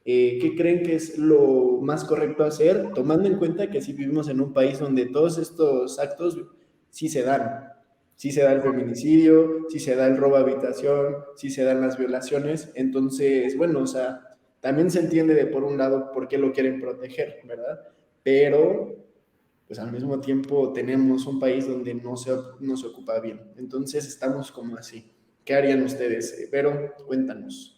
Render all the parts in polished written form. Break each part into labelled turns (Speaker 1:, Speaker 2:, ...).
Speaker 1: ¿Qué creen que es lo más correcto hacer, tomando en cuenta que sí vivimos en un país donde todos estos actos sí se dan? Sí se da el feminicidio, sí se da el robo a habitación, sí se dan las violaciones. Entonces, bueno, o sea, también se entiende de por un lado por qué lo quieren proteger, ¿verdad? Pero pues al mismo tiempo tenemos un país donde no se ocupa bien. Entonces estamos como así. ¿Qué harían ustedes? Pero cuéntanos.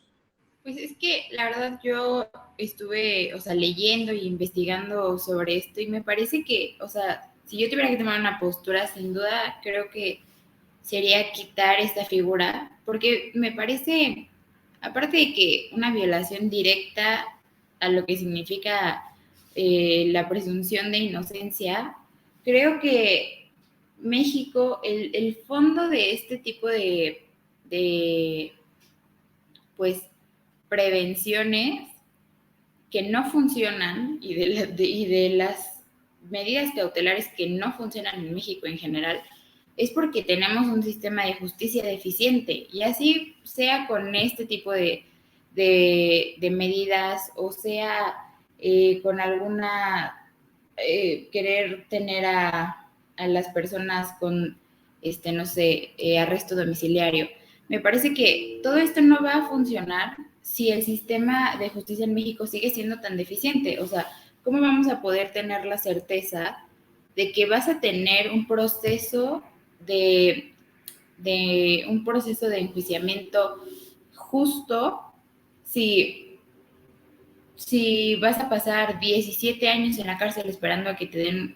Speaker 2: Pues es que la verdad yo estuve, o sea, leyendo y investigando sobre esto y me parece que, o sea, si yo tuviera que tomar una postura, sin duda creo que sería quitar esta figura, porque me parece, aparte de que una violación directa a lo que significa la presunción de inocencia, creo que México, el fondo de este tipo de pues, prevenciones que no funcionan y de las medidas cautelares que no funcionan en México en general, es porque tenemos un sistema de justicia deficiente. Y así sea con este tipo de medidas o sea con alguna querer tener a las personas con, no sé, arresto domiciliario. Me parece que todo esto no va a funcionar si el sistema de justicia en México sigue siendo tan deficiente. O sea, ¿cómo vamos a poder tener la certeza de que vas a tener un proceso de enjuiciamiento justo si vas a pasar 17 años en la cárcel esperando a que te den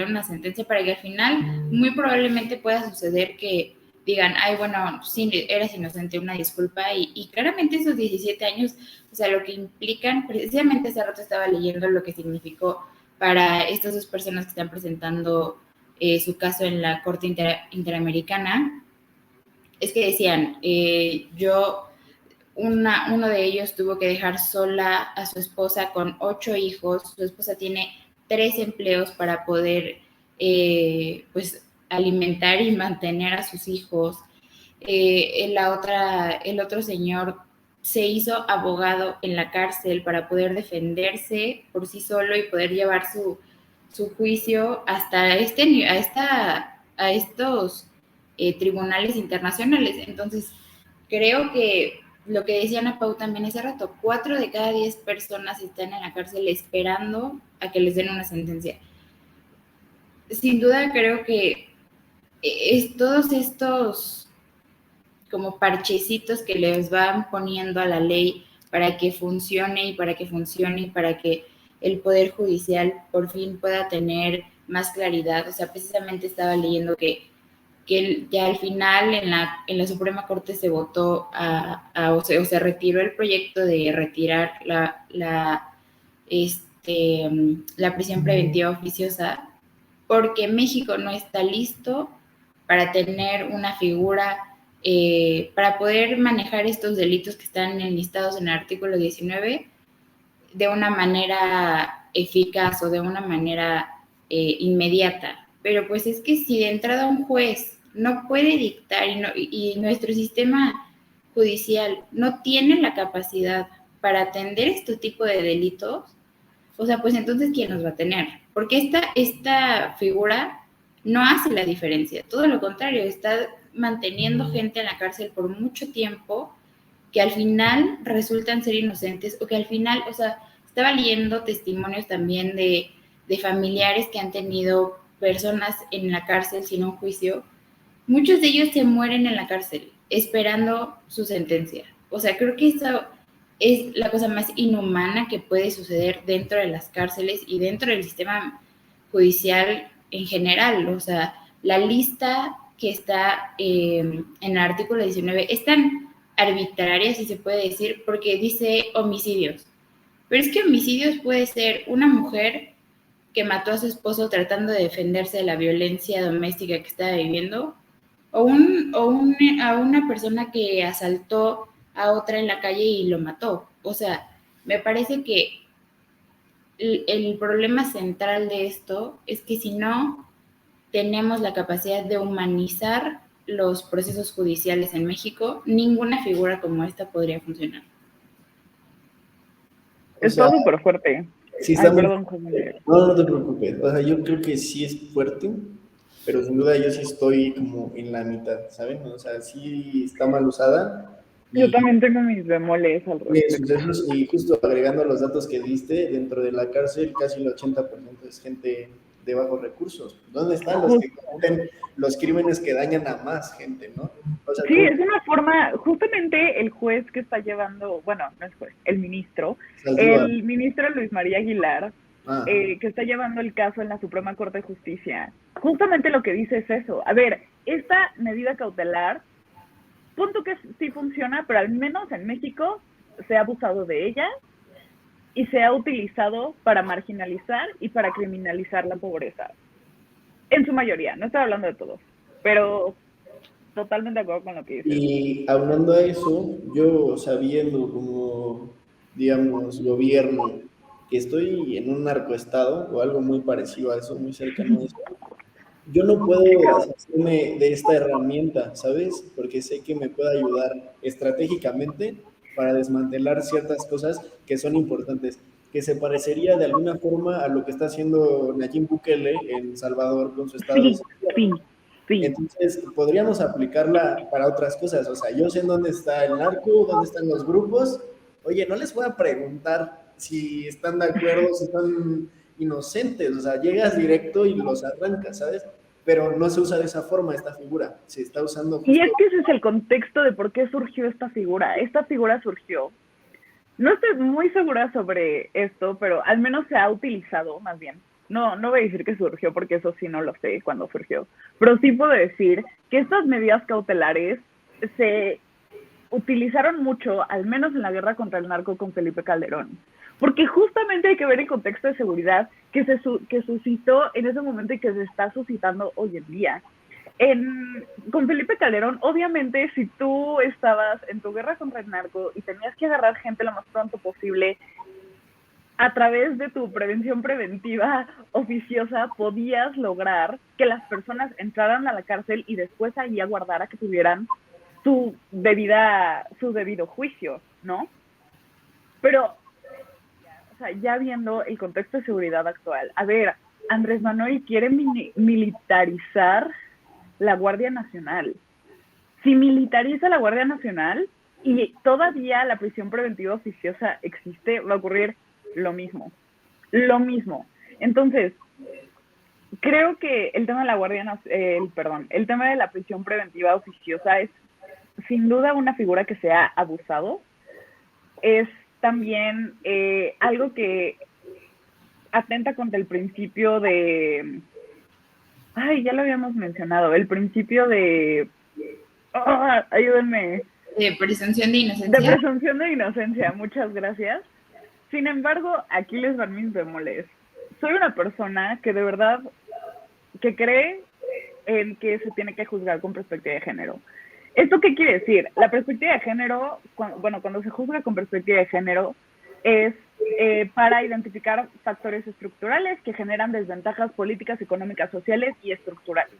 Speaker 2: una sentencia para que al final muy probablemente pueda suceder que digan, ay, bueno, sí, eras inocente, una disculpa, y claramente esos 17 años, o sea, lo que implican, precisamente hace rato estaba leyendo lo que significó para estas dos personas que están presentando su caso en la Corte Interamericana, es que decían, uno de ellos tuvo que dejar sola a su esposa con 8 hijos. Su esposa tiene 3 empleos para poder pues alimentar y mantener a sus hijos. El otro señor se hizo abogado en la cárcel para poder defenderse por sí solo y poder llevar su juicio hasta a estos tribunales internacionales. Entonces, creo que lo que decía Ana Pau también hace rato, 4 de cada 10 personas están en la cárcel esperando a que les den una sentencia. Sin duda creo que todos estos como parchecitos que les van poniendo a la ley para que funcione y para que funcione y para que el Poder Judicial por fin pueda tener más claridad. O sea, precisamente estaba leyendo que ya al final en la Suprema Corte se votó o se retiró el proyecto de retirar la prisión preventiva oficiosa porque México no está listo para tener una figura, para poder manejar estos delitos que están enlistados en el artículo 19 de una manera eficaz o de una manera inmediata. Pero pues es que si de entrada un juez no puede dictar y nuestro sistema judicial no tiene la capacidad para atender este tipo de delitos, o sea, pues entonces, ¿quién nos va a tener? Porque esta figura no hace la diferencia, todo lo contrario, está manteniendo gente en la cárcel por mucho tiempo que al final resultan ser inocentes o que al final, o sea, estaba leyendo testimonios también de familiares que han tenido personas en la cárcel sin un juicio. Muchos de ellos se mueren en la cárcel esperando su sentencia. O sea, creo que eso es la cosa más inhumana que puede suceder dentro de las cárceles y dentro del sistema judicial en general. O sea, la lista que está en el artículo 19 es tan arbitraria, si se puede decir, porque dice homicidios. Pero es que homicidios puede ser una mujer que mató a su esposo tratando de defenderse de la violencia doméstica que estaba viviendo, a una persona que asaltó a otra en la calle y lo mató. O sea, me parece que el problema central de esto es que si no tenemos la capacidad de humanizar los procesos judiciales en México, ninguna figura como esta podría funcionar.
Speaker 1: O sea,
Speaker 3: Está súper fuerte.
Speaker 1: sí
Speaker 3: Ay,
Speaker 1: está muy...
Speaker 3: perdón, José Miguel.
Speaker 1: No, no te preocupes. O sea, yo creo que sí es fuerte, pero sin duda yo sí estoy como en la mitad, ¿saben? O sea, sí está mal usada
Speaker 3: Yo
Speaker 1: y
Speaker 3: también tengo mis bemoles al respecto.
Speaker 1: sucesos, y justo agregando los datos que diste, dentro de la cárcel casi el 80% es gente de bajos recursos. ¿Dónde están los que
Speaker 3: Justo.
Speaker 1: cometen los crímenes que dañan a más gente, no? O sea,
Speaker 3: Sí,
Speaker 1: ¿cómo
Speaker 3: es una forma, justamente el juez que está llevando, bueno, no es juez,
Speaker 1: Saldívar?
Speaker 3: el ministro Luis María Aguilar,
Speaker 1: Ah,
Speaker 3: que está llevando el caso en la Suprema Corte de Justicia, justamente lo que dice es eso. A ver, esta medida cautelar, punto que sí funciona, pero al menos en México se ha abusado de ella y se ha utilizado para marginalizar y para criminalizar la pobreza. En su mayoría, no estoy hablando de todos, pero totalmente de acuerdo con lo que dices.
Speaker 1: y hablando a eso, yo sabiendo como, digamos, gobierno, que estoy en un narcoestado o algo muy parecido a eso, muy cercano a eso, yo no puedo deshacerme de esta herramienta, ¿sabes? Porque sé que me puede ayudar estratégicamente para desmantelar ciertas cosas que son importantes, que se parecería de alguna forma a lo que está haciendo Nayib Bukele en Salvador con su estado de
Speaker 3: Sí,
Speaker 1: excepción.
Speaker 3: sí, sí.
Speaker 1: Entonces, podríamos aplicarla para otras cosas. O sea, yo sé en dónde está el narco, dónde están los grupos. Oye, no les voy a preguntar si están de acuerdo, si están inocentes. O sea, llegas directo y los arrancas, ¿sabes? Pero no se usa de esa forma esta figura. Se está usando
Speaker 3: Y es
Speaker 1: justo...
Speaker 3: que ese es el contexto de por qué surgió esta figura. Esta figura surgió. No estoy muy segura sobre esto, pero al menos se ha utilizado, más bien. No, no voy a decir que surgió porque eso sí no lo sé cuándo surgió. Pero sí puedo decir que estas medidas cautelares se utilizaron mucho, al menos en la guerra contra el narco con Felipe Calderón. Porque justamente hay que ver el contexto de seguridad que suscitó en ese momento y que se está suscitando hoy en día. Con Felipe Calderón, obviamente, si tú estabas en tu guerra contra el narco y tenías que agarrar gente lo más pronto posible, a través de tu prevención preventiva oficiosa podías lograr que las personas entraran a la cárcel y después ahí aguardara que tuvieran su debido juicio, ¿no? Pero, o sea, ya viendo el contexto de seguridad actual, a ver, Andrés Manuel quiere militarizar la Guardia Nacional. Si militariza la Guardia Nacional y todavía la prisión preventiva oficiosa existe, va a ocurrir lo mismo. Lo mismo. Entonces, creo que el tema de la el tema de la prisión preventiva oficiosa es sin duda una figura que se ha abusado. Es también algo que atenta contra el principio de... Ay, ya lo habíamos mencionado, el principio de... ayúdenme.
Speaker 2: De presunción de
Speaker 3: De
Speaker 2: inocencia.
Speaker 3: presunción de inocencia, muchas gracias. Sin embargo, aquí les van mis bemoles. Soy una persona que de verdad, que cree en que se tiene que juzgar con perspectiva de género. ¿Esto qué quiere decir? La perspectiva de género, cuando se juzga con perspectiva de género, es para identificar factores estructurales que generan desventajas políticas, económicas, sociales y estructurales.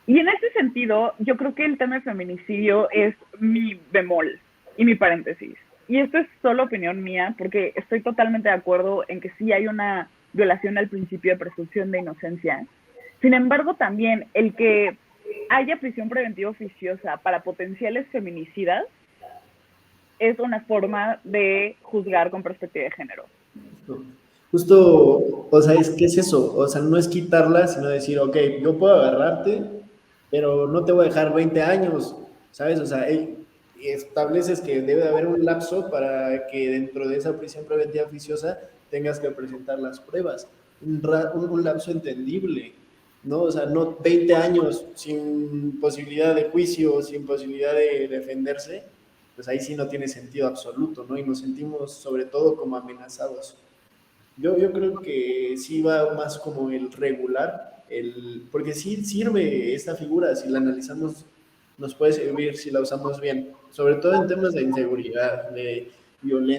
Speaker 3: Y en ese sentido, yo creo que el tema de feminicidio es mi bemol y mi paréntesis. Y esto es solo opinión mía, porque estoy totalmente de acuerdo en que sí hay una violación al principio de presunción de inocencia. Sin embargo, también el que haya prisión preventiva oficiosa para potenciales feminicidas es una forma de juzgar con perspectiva de género.
Speaker 1: Justo, o sea, ¿qué es eso? O sea, no es quitarla, sino decir, ok, yo puedo agarrarte, pero no te voy a dejar 20 años, ¿sabes? O sea, estableces que debe de haber un lapso para que dentro de esa prisión preventiva oficiosa tengas que presentar las pruebas. Un lapso entendible, ¿no? O sea, no 20 años sin posibilidad de juicio, sin posibilidad de defenderse, pues ahí sí no tiene sentido absoluto, ¿no? Y nos sentimos sobre todo como amenazados. Yo creo que sí va más como el regular, porque sí sirve esta figura, si la analizamos, nos puede servir si la usamos bien, sobre todo en temas de inseguridad, de violencia.